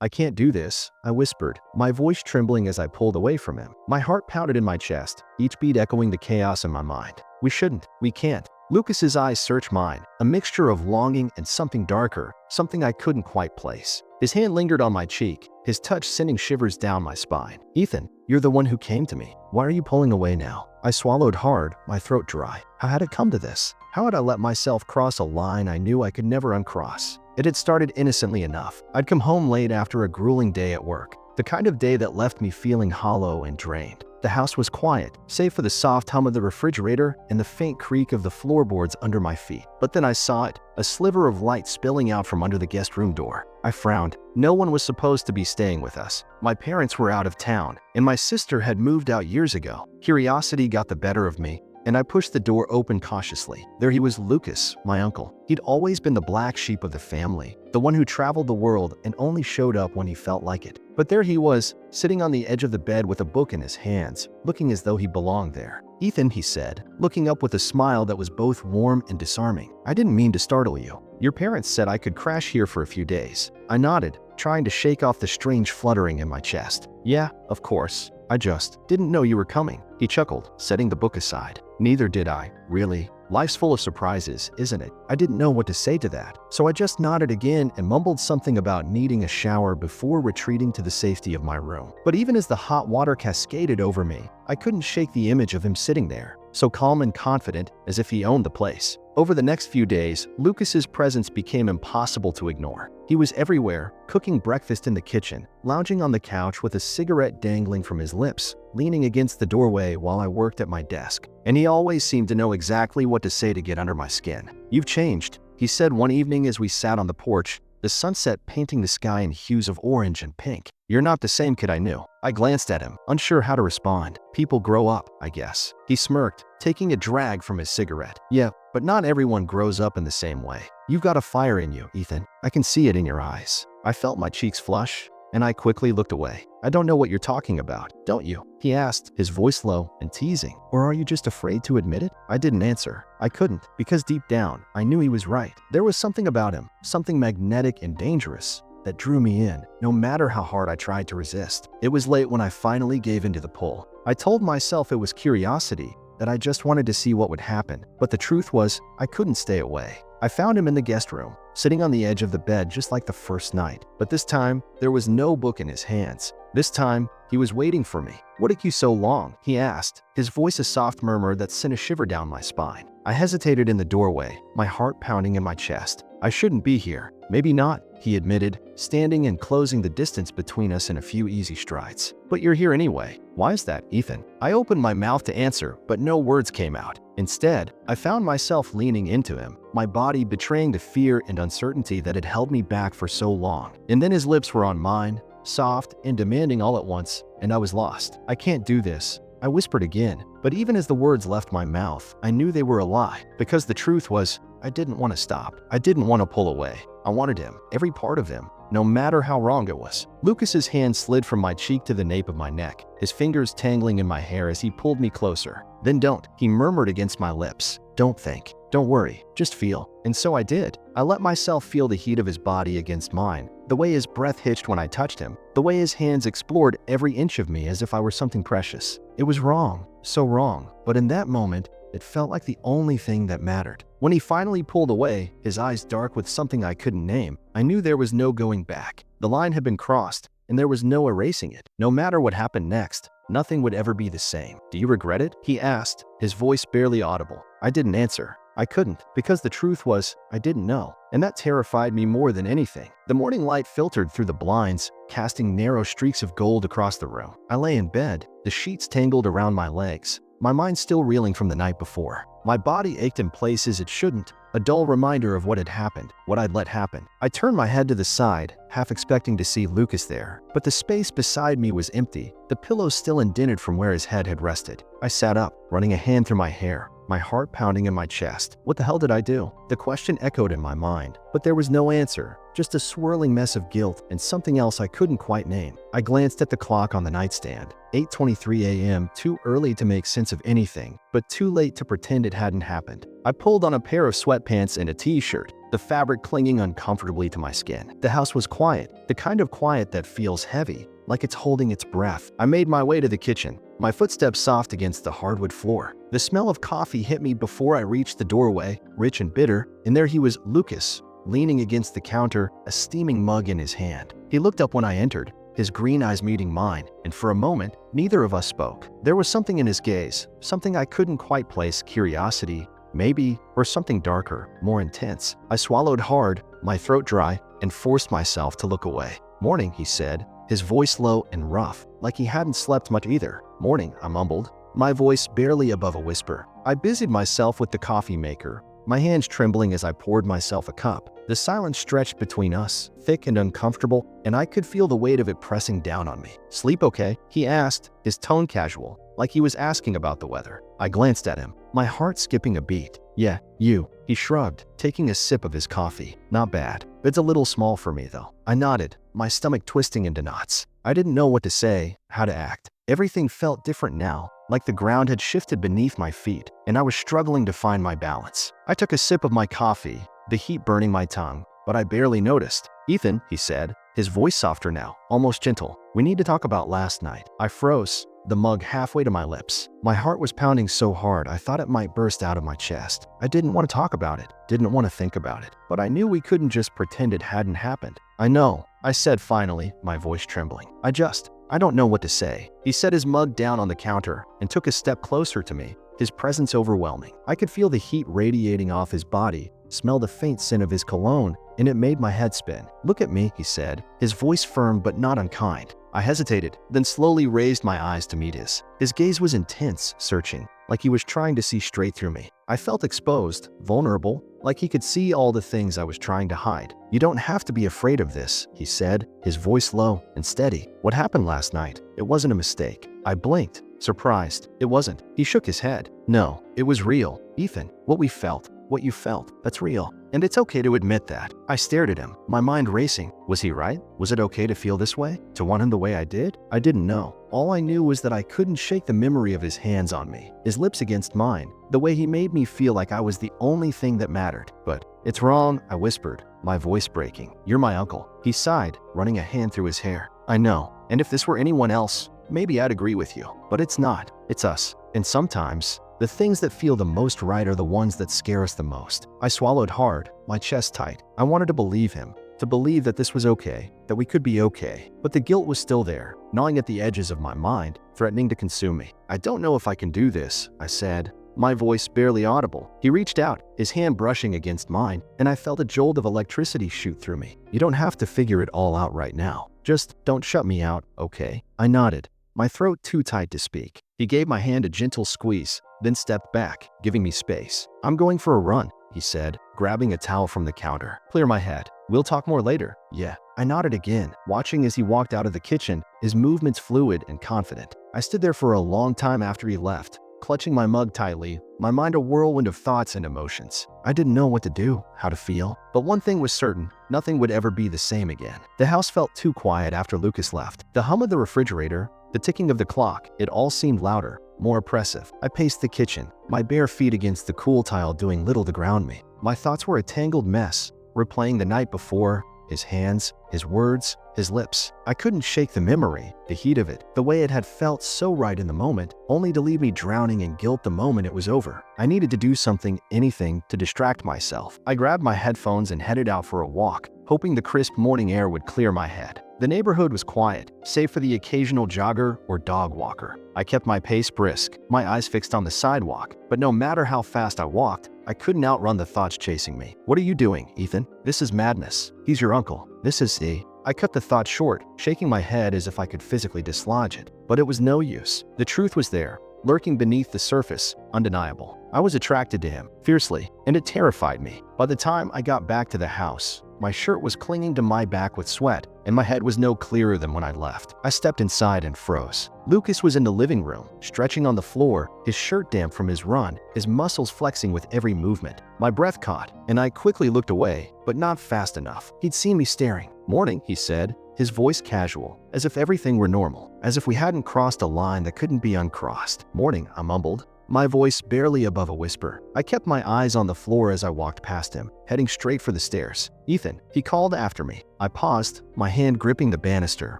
I can't do this, I whispered, my voice trembling as I pulled away from him. My heart pounded in my chest, each beat echoing the chaos in my mind. We shouldn't. We can't. Lucas's eyes searched mine, a mixture of longing and something darker, something I couldn't quite place. His hand lingered on my cheek, his touch sending shivers down my spine. Ethan, you're the one who came to me. Why are you pulling away now? I swallowed hard, my throat dry. How had it come to this? How had I let myself cross a line I knew I could never uncross? It had started innocently enough. I'd come home late after a grueling day at work, the kind of day that left me feeling hollow and drained. The house was quiet, save for the soft hum of the refrigerator and the faint creak of the floorboards under my feet. But then I saw it, a sliver of light spilling out from under the guest room door. I frowned. No one was supposed to be staying with us. My parents were out of town, and my sister had moved out years ago. Curiosity got the better of me, and I pushed the door open cautiously. There he was, Lucas, my uncle. He'd always been the black sheep of the family, the one who traveled the world and only showed up when he felt like it. But there he was, sitting on the edge of the bed with a book in his hands, looking as though he belonged there. Ethan, he said, looking up with a smile that was both warm and disarming. I didn't mean to startle you. Your parents said I could crash here for a few days. I nodded, trying to shake off the strange fluttering in my chest. Yeah, of course. I just didn't know you were coming. He chuckled, setting the book aside. Neither did I, really. Life's full of surprises, isn't it? I didn't know what to say to that, so I just nodded again and mumbled something about needing a shower before retreating to the safety of my room. But even as the hot water cascaded over me, I couldn't shake the image of him sitting there, so calm and confident as if he owned the place. Over the next few days, Lucas's presence became impossible to ignore. He was everywhere, cooking breakfast in the kitchen, lounging on the couch with a cigarette dangling from his lips, leaning against the doorway while I worked at my desk. And he always seemed to know exactly what to say to get under my skin. You've changed, he said one evening as we sat on the porch, the sunset painting the sky in hues of orange and pink. You're not the same kid I knew. I glanced at him, unsure how to respond. People grow up, I guess. He smirked, taking a drag from his cigarette. Yeah, but not everyone grows up in the same way. You've got a fire in you, Ethan. I can see it in your eyes. I felt my cheeks flush, and I quickly looked away. I don't know what you're talking about, don't you? He asked, his voice low and teasing. Or are you just afraid to admit it? I didn't answer. I couldn't, because deep down, I knew he was right. There was something about him, something magnetic and dangerous, that drew me in, no matter how hard I tried to resist. It was late when I finally gave into the pull. I told myself it was curiosity, that I just wanted to see what would happen, but the truth was, I couldn't stay away. I found him in the guest room, sitting on the edge of the bed just like the first night. But this time, there was no book in his hands. This time, he was waiting for me. What took you so long? He asked, his voice a soft murmur that sent a shiver down my spine. I hesitated in the doorway, my heart pounding in my chest. I shouldn't be here. Maybe not, he admitted, standing and closing the distance between us in a few easy strides. But you're here anyway. Why is that, Ethan? I opened my mouth to answer, but no words came out. Instead, I found myself leaning into him, my body betraying the fear and uncertainty that had held me back for so long. And then his lips were on mine, soft and demanding all at once, and I was lost. I can't do this, I whispered again, but even as the words left my mouth, I knew they were a lie, because the truth was, I didn't want to stop. I didn't want to pull away. I wanted him, every part of him, no matter how wrong it was. Lucas's hand slid from my cheek to the nape of my neck, his fingers tangling in my hair as he pulled me closer. Then don't, he murmured against my lips. Don't think. Don't worry. Just feel. And so I did. I let myself feel the heat of his body against mine, the way his breath hitched when I touched him, the way his hands explored every inch of me as if I were something precious. It was wrong, so wrong, but in that moment, it felt like the only thing that mattered. When he finally pulled away, his eyes dark with something I couldn't name, I knew there was no going back. The line had been crossed, and there was no erasing it. No matter what happened next, nothing would ever be the same. Do you regret it? He asked, his voice barely audible. I didn't answer. I couldn't, because the truth was, I didn't know. And that terrified me more than anything. The morning light filtered through the blinds, casting narrow streaks of gold across the room. I lay in bed, the sheets tangled around my legs, my mind still reeling from the night before. My body ached in places it shouldn't, a dull reminder of what had happened, what I'd let happen. I turned my head to the side, half expecting to see Lucas there, but the space beside me was empty, the pillow still indented from where his head had rested. I sat up, running a hand through my hair. my heart pounding in my chest. What the hell did I do? The question echoed in my mind, but there was no answer, just a swirling mess of guilt and something else I couldn't quite name. I glanced at the clock on the nightstand. 8:23 a.m., too early to make sense of anything, but too late to pretend it hadn't happened. I pulled on a pair of sweatpants and a t-shirt, the fabric clinging uncomfortably to my skin. The house was quiet, the kind of quiet that feels heavy, like it's holding its breath. I made my way to the kitchen, my footsteps soft against the hardwood floor. The smell of coffee hit me before I reached the doorway, rich and bitter, and there he was, Lucas, leaning against the counter, a steaming mug in his hand. He looked up when I entered, his green eyes meeting mine, and for a moment, neither of us spoke. There was something in his gaze, something I couldn't quite place, curiosity, maybe, or something darker, more intense. I swallowed hard, my throat dry, and forced myself to look away. "Morning," he said, his voice low and rough, like he hadn't slept much either. "Morning," I mumbled, my voice barely above a whisper. I busied myself with the coffee maker, my hands trembling as I poured myself a cup. The silence stretched between us, thick and uncomfortable, and I could feel the weight of it pressing down on me. "Sleep okay?" he asked, his tone casual, like he was asking about the weather. I glanced at him, my heart skipping a beat. "Yeah, you." He shrugged, taking a sip of his coffee. "Not bad. It's a little small for me, though." I nodded, my stomach twisting into knots. I didn't know what to say, how to act. Everything felt different now, like the ground had shifted beneath my feet, and I was struggling to find my balance. I took a sip of my coffee, the heat burning my tongue, but I barely noticed. "Ethan," he said, his voice softer now, almost gentle. "We need to talk about last night." I froze, the mug halfway to my lips. My heart was pounding so hard I thought it might burst out of my chest. I didn't want to talk about it, didn't want to think about it, but I knew we couldn't just pretend it hadn't happened. "I know," I said finally, my voice trembling. I don't know what to say." He set his mug down on the counter and took a step closer to me, his presence overwhelming. I could feel the heat radiating off his body, smell the faint scent of his cologne, and it made my head spin. "Look at me," he said, his voice firm but not unkind. I hesitated, then slowly raised my eyes to meet his. His gaze was intense, searching, like he was trying to see straight through me. I felt exposed, vulnerable, like he could see all the things I was trying to hide. "You don't have to be afraid of this," he said, his voice low and steady. "What happened last night? It wasn't a mistake." I blinked, surprised. "It wasn't." He shook his head. "No, it was real, Ethan. What we felt, what you felt, that's real. And it's okay to admit that." I stared at him, my mind racing. Was he right? Was it okay to feel this way? To want him the way I did? I didn't know. All I knew was that I couldn't shake the memory of his hands on me, his lips against mine, the way he made me feel like I was the only thing that mattered. "But it's wrong," I whispered, my voice breaking. "You're my uncle." He sighed, running a hand through his hair. "I know, and if this were anyone else, maybe I'd agree with you. But it's not. It's us. And sometimes, the things that feel the most right are the ones that scare us the most." I swallowed hard, my chest tight. I wanted to believe him, to believe that this was okay, that we could be okay. But the guilt was still there, gnawing at the edges of my mind, threatening to consume me. "I don't know if I can do this," I said, my voice barely audible. He reached out, his hand brushing against mine, and I felt a jolt of electricity shoot through me. "You don't have to figure it all out right now. Just don't shut me out, okay?" I nodded, my throat too tight to speak. He gave my hand a gentle squeeze, then stepped back, giving me space. "I'm going for a run," he said, grabbing a towel from the counter. "Clear my head. We'll talk more later." "Yeah." I nodded again, watching as he walked out of the kitchen, his movements fluid and confident. I stood there for a long time after he left, clutching my mug tightly, my mind a whirlwind of thoughts and emotions. I didn't know what to do, how to feel. But one thing was certain, nothing would ever be the same again. The house felt too quiet after Lucas left. The hum of the refrigerator, the ticking of the clock, it all seemed louder, more oppressive. I paced the kitchen, my bare feet against the cool tile doing little to ground me. My thoughts were a tangled mess, replaying the night before, his hands, his words, his lips. I couldn't shake the memory, the heat of it, the way it had felt so right in the moment, only to leave me drowning in guilt the moment it was over. I needed to do something, anything, to distract myself. I grabbed my headphones and headed out for a walk, hoping the crisp morning air would clear my head. The neighborhood was quiet, save for the occasional jogger or dog walker. I kept my pace brisk, my eyes fixed on the sidewalk, but no matter how fast I walked, I couldn't outrun the thoughts chasing me. "What are you doing, Ethan? This is madness. He's your uncle. This is the..." I cut the thought short, shaking my head as if I could physically dislodge it. But it was no use. The truth was there, lurking beneath the surface, undeniable. I was attracted to him, fiercely, and it terrified me. By the time I got back to the house, my shirt was clinging to my back with sweat, and my head was no clearer than when I left. I stepped inside and froze. Lucas was in the living room, stretching on the floor, his shirt damp from his run, his muscles flexing with every movement. My breath caught, and I quickly looked away, but not fast enough. He'd seen me staring. "Morning," he said, his voice casual, as if everything were normal, as if we hadn't crossed a line that couldn't be uncrossed. "Morning," I mumbled, my voice barely above a whisper. I kept my eyes on the floor as I walked past him, heading straight for the stairs. "Ethan," he called after me. I paused, my hand gripping the banister,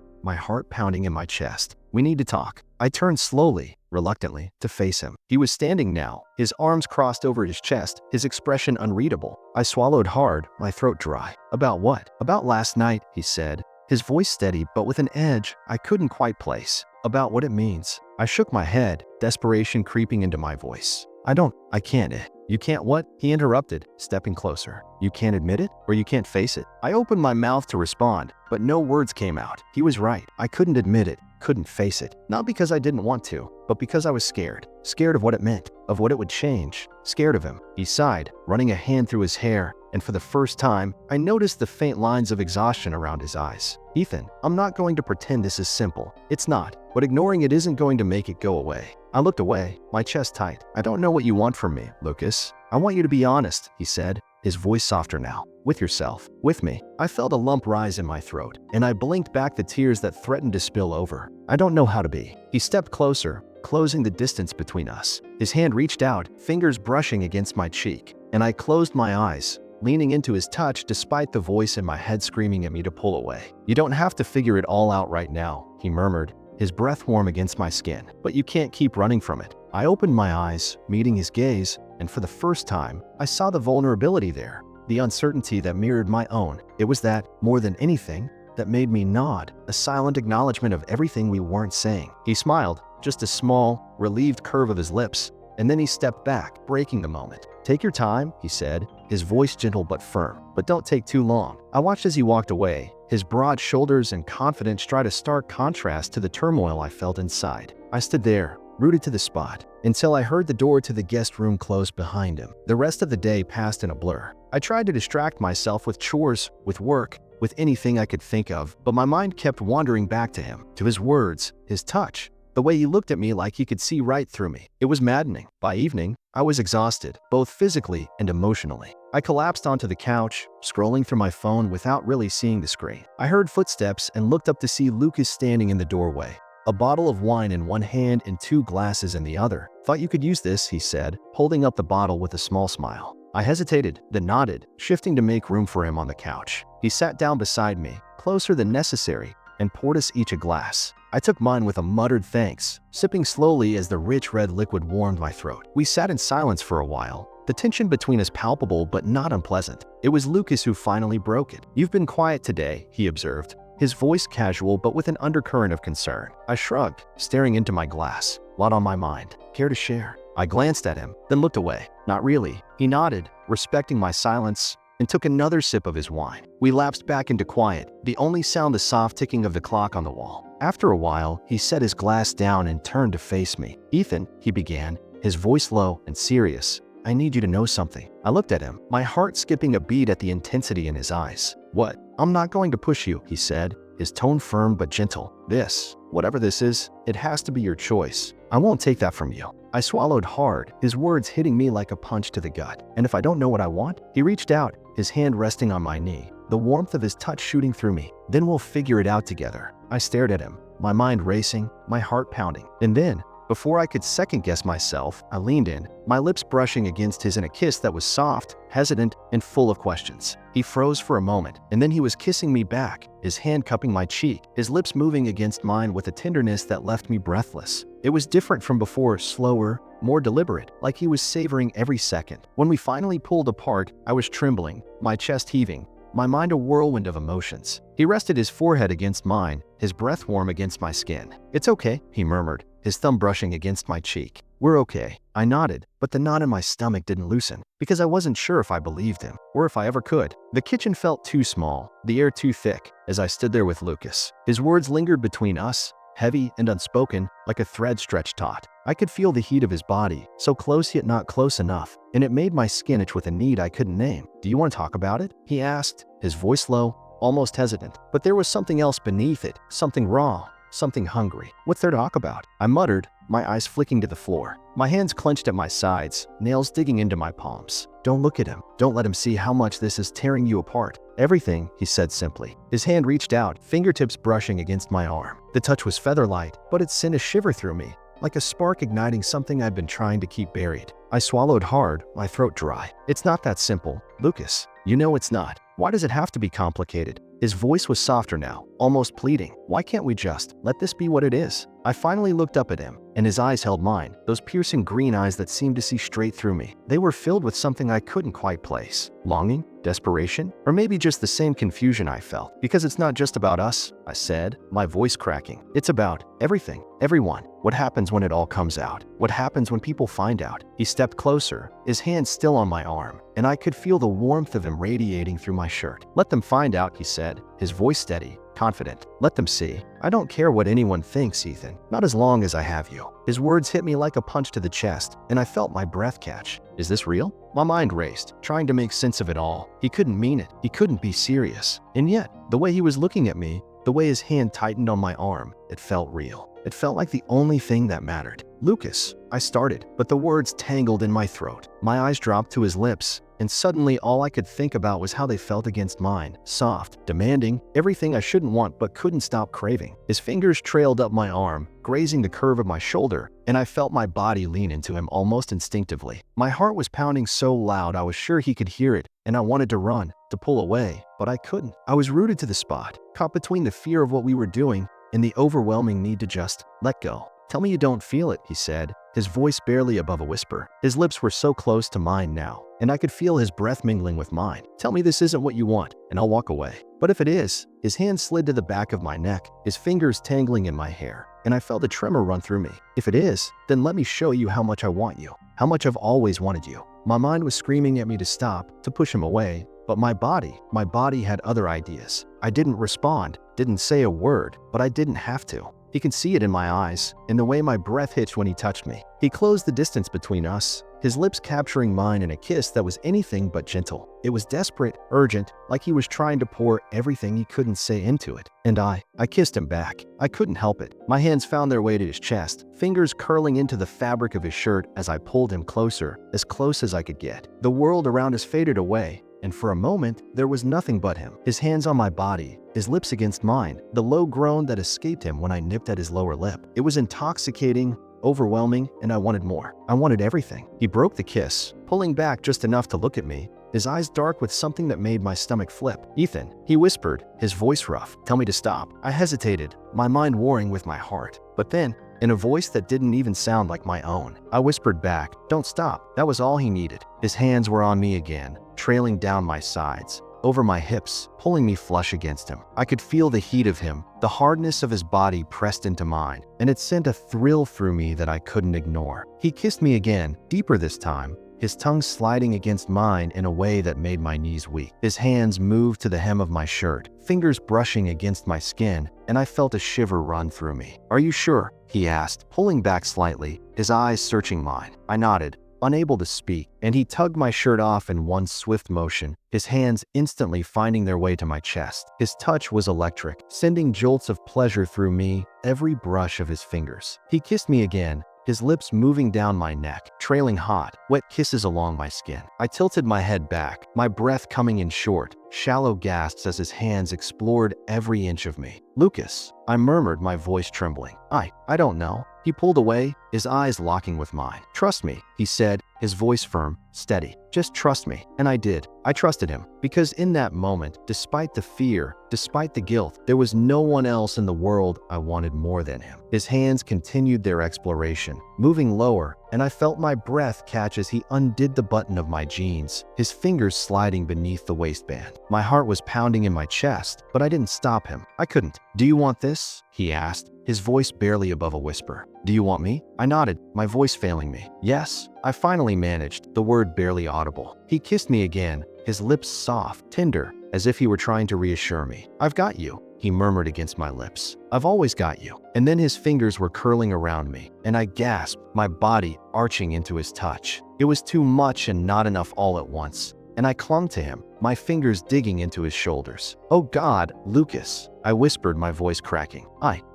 my heart pounding in my chest. "We need to talk." I turned slowly, reluctantly, to face him. He was standing now, his arms crossed over his chest, his expression unreadable. I swallowed hard, my throat dry. "About what?" "About last night," he said, his voice steady but with an edge I couldn't quite place. "About what it means." I shook my head, desperation creeping into my voice. I can't. You can't what?" He interrupted, stepping closer. "You can't admit it? Or you can't face it?" I opened my mouth to respond, but no words came out. He was right. I couldn't admit it, couldn't face it. Not because I didn't want to, but because I was scared. Scared of what it meant, of what it would change. Scared of him. He sighed, running a hand through his hair, and for the first time, I noticed the faint lines of exhaustion around his eyes. "Ethan, I'm not going to pretend this is simple. It's not, but ignoring it isn't going to make it go away." I looked away, my chest tight. "I don't know what you want from me, Lucas. I want you to be honest," he said, his voice softer now. "With yourself. With me." I felt a lump rise in my throat, and I blinked back the tears that threatened to spill over. "I don't know how to be." He stepped closer, closing the distance between us. His hand reached out, fingers brushing against my cheek, and I closed my eyes, leaning into his touch despite the voice in my head screaming at me to pull away. "You don't have to figure it all out right now," he murmured, his breath warm against my skin. "But you can't keep running from it." I opened my eyes, meeting his gaze, and for the first time, I saw the vulnerability there, the uncertainty that mirrored my own. It was that, more than anything, that made me nod, a silent acknowledgement of everything we weren't saying. He smiled, just a small, relieved curve of his lips, and then he stepped back, breaking the moment. "Take your time," he said, his voice gentle but firm, "but don't take too long." I watched as he walked away, his broad shoulders and confident stride a stark contrast to the turmoil I felt inside. I stood there, rooted to the spot, until I heard the door to the guest room close behind him. The rest of the day passed in a blur. I tried to distract myself with chores, with work, with anything I could think of, but my mind kept wandering back to him, to his words, his touch, the way he looked at me like he could see right through me. It was maddening. By evening, I was exhausted, both physically and emotionally. I collapsed onto the couch, scrolling through my phone without really seeing the screen. I heard footsteps and looked up to see Lucas standing in the doorway, a bottle of wine in one hand and 2 glasses in the other. "Thought you could use this," he said, holding up the bottle with a small smile. I hesitated, then nodded, shifting to make room for him on the couch. He sat down beside me, closer than necessary, and poured us each a glass. I took mine with a muttered thanks, sipping slowly as the rich red liquid warmed my throat. We sat in silence for a while, the tension between us palpable but not unpleasant. It was Lucas who finally broke it. "You've been quiet today," he observed, his voice casual but with an undercurrent of concern. I shrugged, staring into my glass. "Lot on my mind. Care to share?" I glanced at him, then looked away. "Not really." He nodded, respecting my silence, and took another sip of his wine. We lapsed back into quiet, the only sound the soft ticking of the clock on the wall. After a while, he set his glass down and turned to face me. "Ethan," he began, his voice low and serious, "I need you to know something." I looked at him, my heart skipping a beat at the intensity in his eyes. "What?" "I'm not going to push you," he said, his tone firm but gentle. "This, whatever this is, it has to be your choice. I won't take that from you." I swallowed hard, his words hitting me like a punch to the gut. "And if I don't know what I want?" He reached out, his hand resting on my knee, the warmth of his touch shooting through me. "Then we'll figure it out together." I stared at him, my mind racing, my heart pounding. And then, before I could second-guess myself, I leaned in, my lips brushing against his in a kiss that was soft, hesitant, and full of questions. He froze for a moment, and then he was kissing me back, his hand cupping my cheek, his lips moving against mine with a tenderness that left me breathless. It was different from before, slower, more deliberate, like he was savoring every second. When we finally pulled apart, I was trembling, my chest heaving, my mind a whirlwind of emotions. He rested his forehead against mine, his breath warm against my skin. "It's okay," he murmured, his thumb brushing against my cheek. "We're okay." I nodded, but the knot in my stomach didn't loosen, because I wasn't sure if I believed him, or if I ever could. The kitchen felt too small, the air too thick, as I stood there with Lucas. His words lingered between us, heavy and unspoken, like a thread stretched taut. I could feel the heat of his body, so close yet not close enough, and it made my skin itch with a need I couldn't name. "Do you want to talk about it?" he asked, his voice low, almost hesitant. But there was something else beneath it, something raw, something hungry. What's there to talk about? I muttered, my eyes flicking to the floor. My hands clenched at my sides, nails digging into my palms. Don't look at him. Don't let him see how much this is tearing you apart. Everything, he said simply. His hand reached out, fingertips brushing against my arm. The touch was feather-light, but it sent a shiver through me, like a spark igniting something I'd been trying to keep buried. I swallowed hard, my throat dry. It's not that simple, Lucas. You know it's not. Why does it have to be complicated? His voice was softer now, almost pleading. Why can't we just let this be what it is? I finally looked up at him, and his eyes held mine, those piercing green eyes that seemed to see straight through me. They were filled with something I couldn't quite place. Longing? Desperation? Or maybe just the same confusion I felt. Because it's not just about us, I said, my voice cracking. It's about everything, everyone. What happens when it all comes out? What happens when people find out? He stepped closer, his hand still on my arm, and I could feel the warmth of him radiating through my shirt. Let them find out, he said, his voice steady, confident. Let them see. I don't care what anyone thinks, Ethan. Not as long as I have you. His words hit me like a punch to the chest, and I felt my breath catch. Is this real? My mind raced, trying to make sense of it all. He couldn't mean it. He couldn't be serious. And yet, the way he was looking at me, the way his hand tightened on my arm, it felt real. It felt like the only thing that mattered. Lucas, I started, but the words tangled in my throat. My eyes dropped to his lips, and suddenly all I could think about was how they felt against mine. Soft, demanding, everything I shouldn't want but couldn't stop craving. His fingers trailed up my arm, grazing the curve of my shoulder, and I felt my body lean into him almost instinctively. My heart was pounding so loud I was sure he could hear it, and I wanted to run, to pull away, but I couldn't. I was rooted to the spot, caught between the fear of what we were doing and the overwhelming need to just let go. Tell me you don't feel it, he said, his voice barely above a whisper. His lips were so close to mine now, and I could feel his breath mingling with mine. Tell me this isn't what you want, and I'll walk away. But if it is, his hand slid to the back of my neck, his fingers tangling in my hair, and I felt a tremor run through me. If it is, then let me show you how much I want you, how much I've always wanted you. My mind was screaming at me to stop, to push him away, but my body had other ideas. I didn't respond, didn't say a word, but I didn't have to. He could see it in my eyes, in the way my breath hitched when he touched me. He closed the distance between us, his lips capturing mine in a kiss that was anything but gentle. It was desperate, urgent, like he was trying to pour everything he couldn't say into it. And I kissed him back. I couldn't help it. My hands found their way to his chest, fingers curling into the fabric of his shirt as I pulled him closer, as close as I could get. The world around us faded away, and for a moment, there was nothing but him. His hands on my body, his lips against mine, the low groan that escaped him when I nipped at his lower lip. It was intoxicating, overwhelming, and I wanted more. I wanted everything. He broke the kiss, pulling back just enough to look at me, his eyes dark with something that made my stomach flip. Ethan, he whispered, his voice rough. Tell me to stop. I hesitated, my mind warring with my heart. But then, in a voice that didn't even sound like my own, I whispered back, don't stop. That was all he needed. His hands were on me again, trailing down my sides, over my hips, pulling me flush against him. I could feel the heat of him, the hardness of his body pressed into mine, and it sent a thrill through me that I couldn't ignore. He kissed me again, deeper this time, his tongue sliding against mine in a way that made my knees weak. His hands moved to the hem of my shirt, fingers brushing against my skin, and I felt a shiver run through me. Are you sure? He asked, pulling back slightly, his eyes searching mine. I nodded, unable to speak, and he tugged my shirt off in one swift motion, his hands instantly finding their way to my chest. His touch was electric, sending jolts of pleasure through me, every brush of his fingers. He kissed me again, his lips moving down my neck, trailing hot, wet kisses along my skin. I tilted my head back, my breath coming in short, shallow gasps as his hands explored every inch of me. Lucas, I murmured, my voice trembling. I don't know. He pulled away, his eyes locking with mine. Trust me, he said, his voice firm, steady. Just trust me. And I did. I trusted him, because in that moment, despite the fear, despite the guilt, there was no one else in the world I wanted more than him. His hands continued their exploration, moving lower, and I felt my breath catch as he undid the button of my jeans, his fingers sliding beneath the waistband. My heart was pounding in my chest, but I didn't stop him. I couldn't. Do you want this? He asked, his voice barely above a whisper. Do you want me? I nodded, my voice failing me. Yes, I finally managed, the word barely audible. He kissed me again, his lips soft, tender, as if he were trying to reassure me. I've got you, he murmured against my lips. I've always got you. And then his fingers were curling around me, and I gasped, my body arching into his touch. It was too much and not enough all at once. and I clung to him, my fingers digging into his shoulders. "Oh God, Lucas," I whispered, my voice cracking.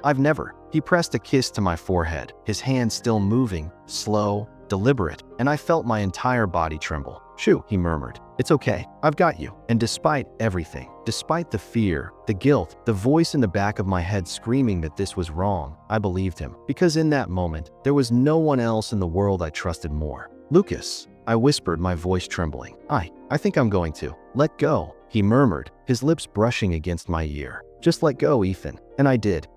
I've never." He pressed a kiss to my forehead, his hand still moving, slow, deliberate, and I felt my entire body tremble. "Shoo," he murmured. "It's okay. I've got you." And despite everything, despite the fear, the guilt, the voice in the back of my head screaming that this was wrong, I believed him. Because in that moment, there was no one else in the world I trusted more. "Lucas," I whispered, my voice trembling. I think I'm going to. Let go," he murmured, his lips brushing against my ear. "Just let go, Ethan." And I did.